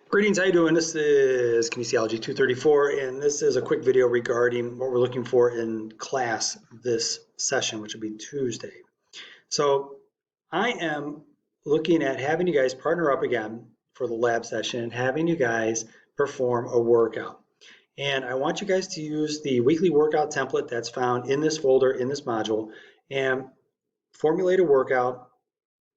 Greetings, how you doing? This is KIN234, and this is a quick video regarding what we're looking for in class this session, which will be Tuesday. So I am looking at having you guys partner up again for the lab session and having you guys perform a workout. And I want you guys to use the weekly workout template that's found in this folder, in this module, and formulate a workout,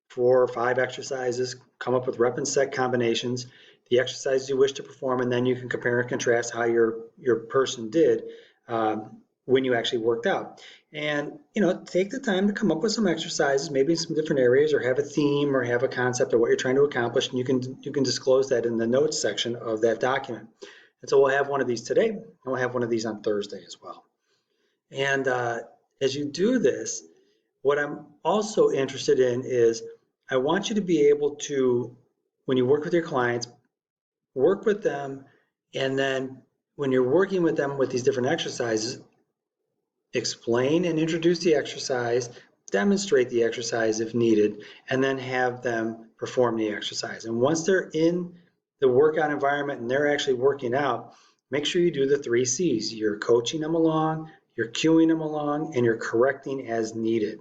4 or 5 exercises, come up with rep and set combinations, the exercises you wish to perform, and then you can compare and contrast how your person did when you actually worked out. And take the time to come up with some exercises, maybe in some different areas, or have a theme or have a concept of what you're trying to accomplish, and you can disclose that in the notes section of that document. And so we'll have one of these today, and we'll have one of these on Thursday as well. And as you do this, what I'm also interested in is I want you to be able to, when you work with your clients, work with them, and then when you're working with them with these different exercises, explain and introduce the exercise, demonstrate the exercise if needed, and then have them perform the exercise. And once they're in the workout environment and they're actually working out, make sure you do the 3 C's. You're coaching them along, you're cueing them along, and you're correcting as needed.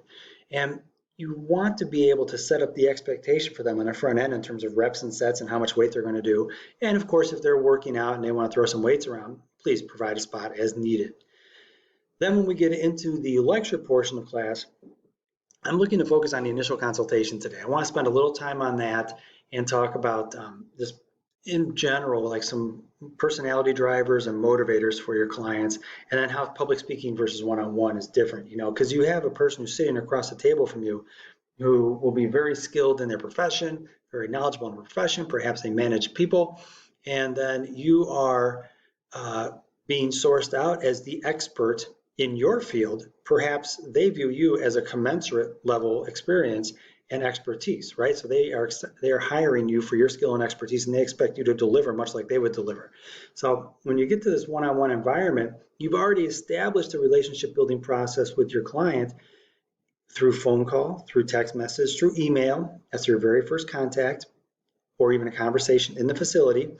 And you want to be able to set up the expectation for them on the front end in terms of reps and sets and how much weight they're going to do. And of course, if they're working out and they want to throw some weights around, please provide a spot as needed. Then when we get into the lecture portion of class, I'm looking to focus on the initial consultation today. I want to spend a little time on that and talk about just in general, like some personality drivers and motivators for your clients, and then how public speaking versus one-on-one is different, because you have a person who's sitting across the table from you who will be very skilled in their profession, very knowledgeable in their profession, perhaps they manage people, and then you are being sourced out as the expert in your field. Perhaps they view you as a commensurate level experience and expertise, right? So they are hiring you for your skill and expertise, and they expect you to deliver much like they would deliver. So when you get to this one-on-one environment, you've already established a relationship building process with your client through phone call, through text message, through email. That's your very first contact, or even a conversation in the facility.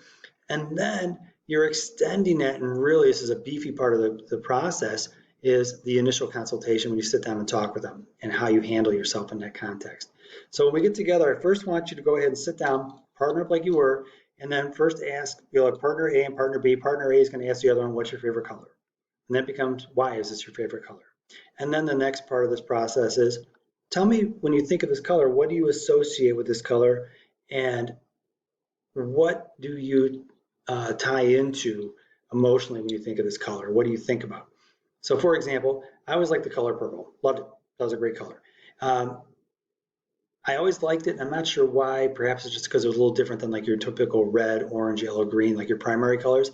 And then you're extending that, and really this is a beefy part of the process, is the initial consultation when you sit down and talk with them and how you handle yourself in that context. So when we get together, I first want you to go ahead and sit down, partner up like you were, and then first ask, you'll have partner A and partner B. Partner A is going to ask the other one, what's your favorite color? And that becomes, why is this your favorite color? And then the next part of this process is, tell me when you think of this color, what do you associate with this color, and what do you tie into emotionally when you think of this color? What do you think about? So for example, I always liked the color purple. Loved it. That was a great color. I always liked it, and I'm not sure why. Perhaps it's just because it was a little different than like your typical red, orange, yellow, green, like your primary colors.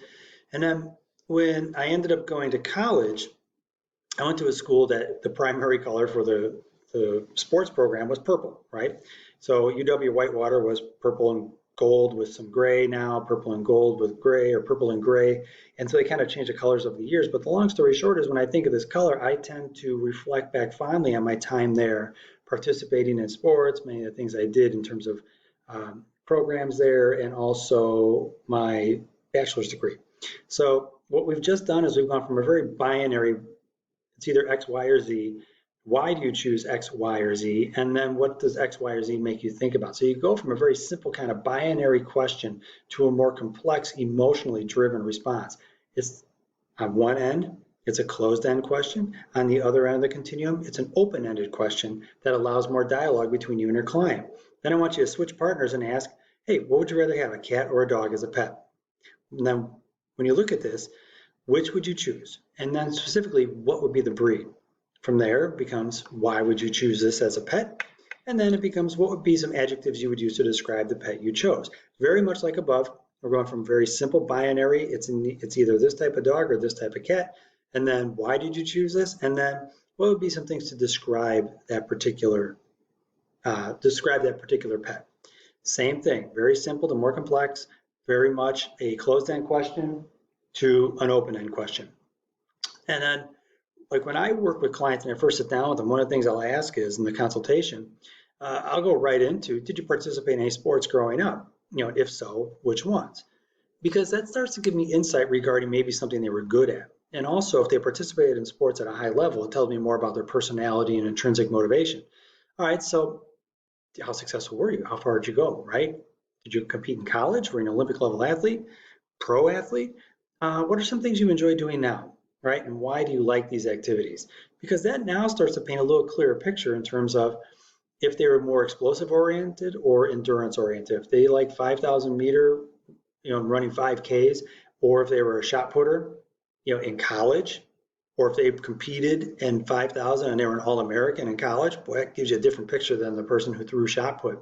And then when I ended up going to college, I went to a school that the primary color for the sports program was purple, right? So UW Whitewater was purple and gold with some gray now, purple and gold with gray, or purple and gray. And so they kind of changed the colors over the years. But the long story short is when I think of this color, I tend to reflect back fondly on my time there, participating in sports, many of the things I did in terms of programs there, and also my bachelor's degree. So what we've just done is we've gone from a very binary, it's either X, Y, or Z. Why do you choose X, Y, or Z? And then what does X, Y, or Z make you think about? So you go from a very simple kind of binary question to a more complex, emotionally driven response. It's on one end, it's a closed-end question. On the other end of the continuum, it's an open-ended question that allows more dialogue between you and your client. Then I want you to switch partners and ask, hey, what would you rather have, a cat or a dog as a pet? And then when you look at this, which would you choose? And then specifically, what would be the breed? From there it becomes, why would you choose this as a pet? And then it becomes, what would be some adjectives you would use to describe the pet you chose? Very much like above, we're going from very simple binary, it's either this type of dog or this type of cat, and then why did you choose this? And then what would be some things to describe that particular pet? Same thing, very simple to more complex, very much a closed-end question to an open-end question. And then, like when I work with clients and I first sit down with them, one of the things I'll ask is in the consultation, I'll go right into, did you participate in any sports growing up? if so, which ones? Because that starts to give me insight regarding maybe something they were good at. And also, if they participated in sports at a high level, it tells me more about their personality and intrinsic motivation. All right, so how successful were you? How far did you go, right? Did you compete in college? Were you an Olympic level athlete, pro athlete? What are some things you enjoy doing now, right? And why do you like these activities? Because that now starts to paint a little clearer picture in terms of if they were more explosive oriented or endurance oriented. If they like 5,000 meter, running 5Ks, or if they were a shot putter, in college, or if they competed in 5,000 and they were an All-American in college, boy, that gives you a different picture than the person who threw shot put.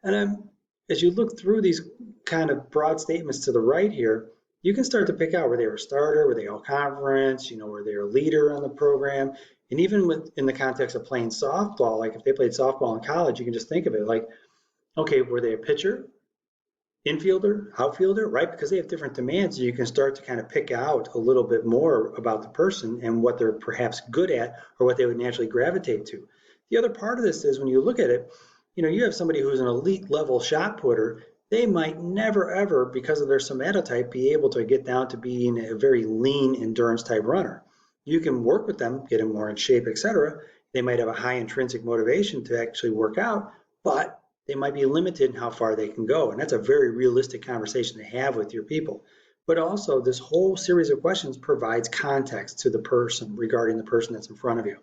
And then as you look through these kind of broad statements to the right here, you can start to pick out where they were a starter, were they all conference, were they a leader on the program. And even in the context of playing softball, like if they played softball in college, you can just think of it like, okay, were they a pitcher, infielder, outfielder, right? Because they have different demands. You can start to kind of pick out a little bit more about the person and what they're perhaps good at or what they would naturally gravitate to. The other part of this is when you look at it, you have somebody who's an elite level shot putter, they might never ever, because of their somatotype, be able to get down to being a very lean endurance type runner. You can work with them, get them more in shape, etc. They might have a high intrinsic motivation to actually work out, but they might be limited in how far they can go. And that's a very realistic conversation to have with your people. But also, this whole series of questions provides context to the person regarding the person that's in front of you.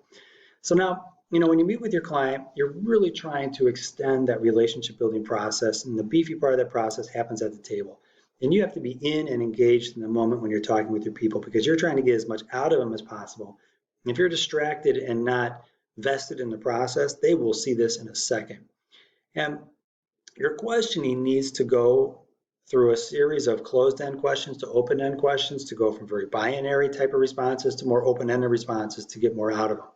So now, when you meet with your client, you're really trying to extend that relationship building process. And the beefy part of that process happens at the table. And you have to be in and engaged in the moment when you're talking with your people because you're trying to get as much out of them as possible. And if you're distracted and not vested in the process, they will see this in a second. And your questioning needs to go through a series of closed-end questions to open-end questions to go from very binary type of responses to more open-ended responses to get more out of them.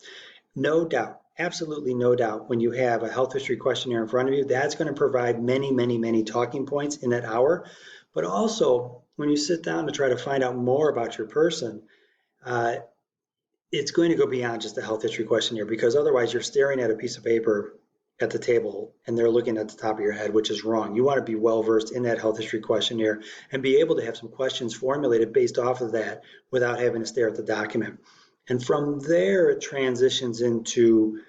No doubt, absolutely no doubt, when you have a health history questionnaire in front of you, that's going to provide many, many, many talking points in that hour. But also, when you sit down to try to find out more about your person, it's going to go beyond just a health history questionnaire because otherwise you're staring at a piece of paper at the table and they're looking at the top of your head, which is wrong. You want to be well versed in that health history questionnaire and be able to have some questions formulated based off of that without having to stare at the document. And from there, it transitions into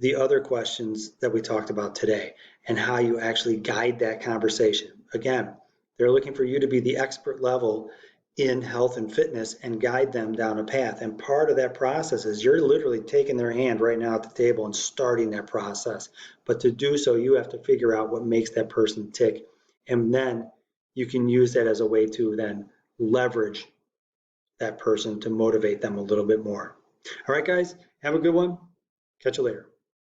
the other questions that we talked about today and how you actually guide that conversation. Again, they're looking for you to be the expert level in health and fitness and guide them down a path. And part of that process is you're literally taking their hand right now at the table and starting that process. But to do so, you have to figure out what makes that person tick. And then you can use that as a way to then leverage that person to motivate them a little bit more. All right, guys, have a good one. Catch you later.